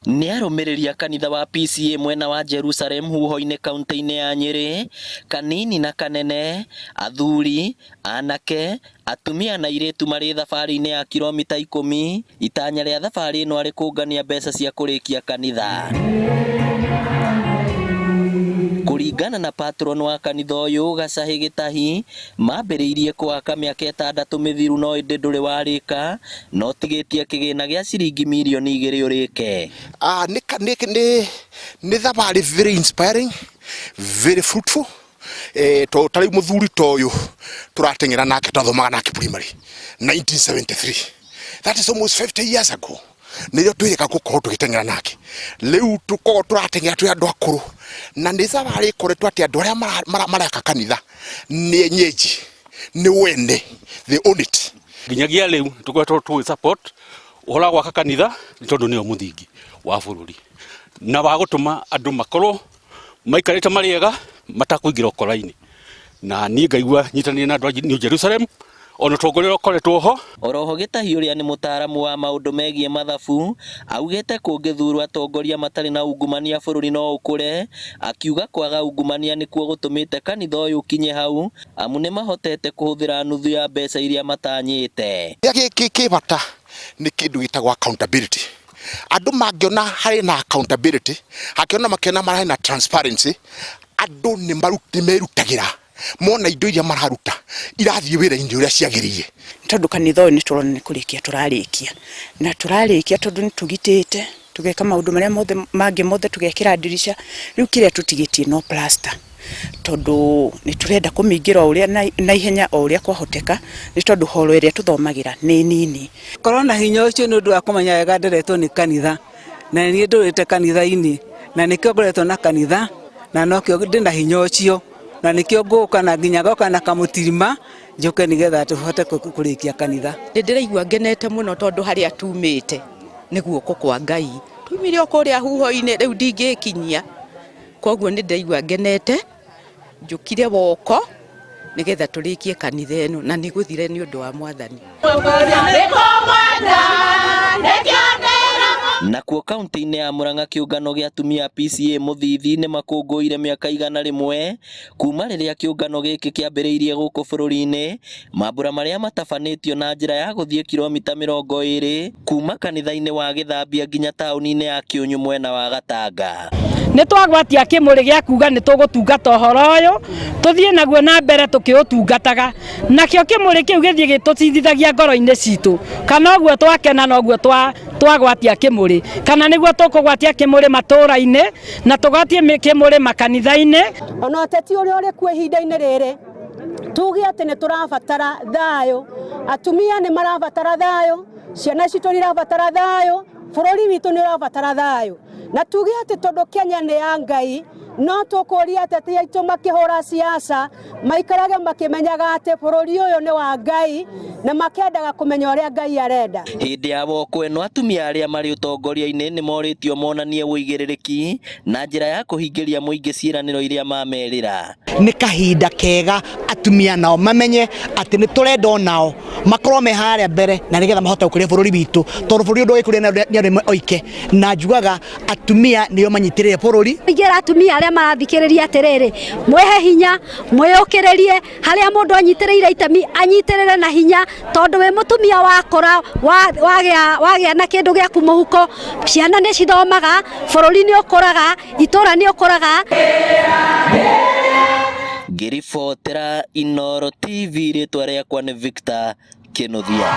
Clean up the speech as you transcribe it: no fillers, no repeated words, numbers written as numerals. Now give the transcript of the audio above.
Nĩ arũmĩrĩri kanitha wa PCEA mwena wa Jerusalem huho-inĩ kaunti-inĩ ya Nyeri, kanini na kanene, athuri, anake, atumia na airĩtu marĩ thabarĩ-inĩ ya kilomita 10, itanya rĩa thabarĩ ĩno arĩ kũngania mbeca cia kũrĩkia kanitha. Kũringana na patron wa kanitha ũyũ Gacahĩ Gĩtahi, mambĩrĩirie kũwaka mĩaka 6 mĩthiru no ĩndĩ ndũrĩ warĩka, no tigĩtie kĩgĩna gĩa ciringi mirioni 2 ũrĩke. Nĩ thabarĩ very inspiring, very fruitful. Tarĩu mũthuri ta ũyũ tũrateng'era nake twathomaga nake primary 1973. That is almost 50 years ago. Nĩrĩo twĩrĩga gũkorwo tũgĩteng'era nake. Rĩu tũkorwo tũrateng'era twĩ andũ akũrũ, na nĩ thabarĩ ĩkoretwo atĩ andũ arĩa maraka kanitha nĩ enyeji, nĩ wene, they own it. Nginyagia rĩu tũkoretwo tũgĩ support ũhoro wa gwaka kanitha nĩ tondũ nĩo mũthingi wa bũrũri, na wa gũtũma andũ makorwo maikarĩte marĩega matakũingĩra ũkora-inĩ, na niĩ ngaigua nyitanĩire na andũ a New Jerusalem ona tongoria ũkoretwo ho. Oroho Gĩtahi ũrĩa nĩ mũtaaramu wa maũndũ megiĩ mathabu augĩte kũngĩthurwo atongoria matarĩ na ungumania bũrũri no ũkũre, akiuga kwaga ungumania nĩkuo gũtũmĩte kanitha ũyũ ũkinye hau, amu nĩ mahotete kũhũthĩra nuthu ya mbeca iria matanyĩte. Kĩ bata nĩ kĩndũ gĩtagwo accountability. Andũ mangĩona harĩ na accountability, makĩona marĩ na transparency, andũ nĩ merutagĩra, mona indo iria mararuta irathiĩ wĩra-inĩ ũrĩa ciagĩrĩire. Tondũ kanitha ũyũ nĩ tũrona nĩ kũrĩkia tũrarĩkia, na tũrarĩkia tondũ nĩ tũgitĩte, tũgeka maũndũ marĩa mothe tũgekĩra ndirisha, rĩu kĩrĩa tũtigĩtie no plaster, tondũ nĩ tũrenda kũmĩingĩra ũrĩa na ihenya o ũrĩa kwahoteka, nĩ tondũ horo ĩrĩa tũthomagĩra nĩ nini. Korwo na hinya ũcio nĩ ũndũ wa kũmenya wega nderetwo nĩ kanitha, na niĩ ndũrĩte kanitha-inĩ, na nĩkĩo ngoretwo na kanitha, na nokĩo ndĩ na hinya ũcio, na nĩkĩo ngũka na nginya goka na kamũtirima njoke nĩgetha tũhote kũrĩkia kanitha. Ndĩraigua ngenete mũno tondũ harĩa tumĩte nĩ guoko kwa Ngai. Tumire o kũrĩa huho-inĩ rĩu ndingĩkinyia, koguo nĩ ndaigua ngenete, njũkire woko nĩgetha tũrĩkie kanitha ĩno na nĩ gũthire nĩ ũndũ wa Mwathani. Nakuo kaunti-inĩ ya Murang'a kĩũngano gĩa atumia PCEA Mũthithi nĩ makũngũĩire mĩaka 100 kuma rĩrĩa kĩũngano gĩkĩ kĩambĩrĩirie gũkũ bũrũri-inĩ, mambura marĩa matabanĩtio na njĩra ya gũthiĩ kilomita 20 kuma kanitha-inĩ wa Gĩthambia nginya taũni-inĩ ya Kĩũnyũ mwena wa Gatanga. Nĩ twagwatia kĩmũrĩ gĩa kuga nĩ tũgũtungata ũhoro ũyũ, tũthiĩ naguo na mbere tũkĩũtungataga, nakĩo kĩmũrĩ kĩu gĩthiĩ gĩtũcindithagia ngoro-inĩ citũ, kana ũguo twakena na ũguo twagwatia kĩmũrĩ, kana nĩguo tũkũgwatia kĩmũrĩ matũũra-inĩ na tũgwatie kĩmũrĩ makanitha-inĩ. Ona ũteti ũrĩa ũrĩ kuo ihinda-inĩ rĩrĩ, tuge atĩ nĩ tũrabatara thayũ, atumia nĩ marabatara thayũ, ciana citũ nĩ irabatara thayũ, bũrũri witũ nĩ ũrabatara thayũ, na tuge atĩ tondũ Kenya nĩ ya Ngai, no tũkũria ateti aitũ makĩhũra siasa maikarage makĩmenyaga atĩ bũrũri ũyũ nĩ wa Ngai na makendaga kũmenya ũrĩa Ngai arenda. Hĩndĩ ya woko ĩno atumia arĩa marĩ ũtongoria-inĩ nĩ morĩtio monanie wũigĩrĩrĩki na njĩra ya kũhingĩria mũingĩ ciĩranĩro iria mamerĩra. Nĩ kahinda kega atumia nao mamenye atĩ nĩ tũrenda o nao makorwo me harĩa mbere na nĩgetha mahote gũkũria bũrũri witũ, tondũ bũrũri ũndũ ũgĩkũria nĩ arĩa oike, na njugaga atumia nĩo manyitĩrĩire bũrũri. Ingĩra atumia arĩa marathikĩrĩria atĩrĩrĩ, mwĩhe hinya, mwĩũkĩrĩrie, harĩa mũndũ anyitĩrĩire itemi anyitĩrĩre na hinya, tondũ wĩ mũtumia wakora wagĩa na kĩndũ gĩaku mũhuko, ciana nĩ cithomaga, bũrũri nĩ ũkũraga, itũũra nĩ ũkũraga. Ngĩribotera Inooro TV, rĩtwa rĩakwa nĩ Victor Kĩnuthia.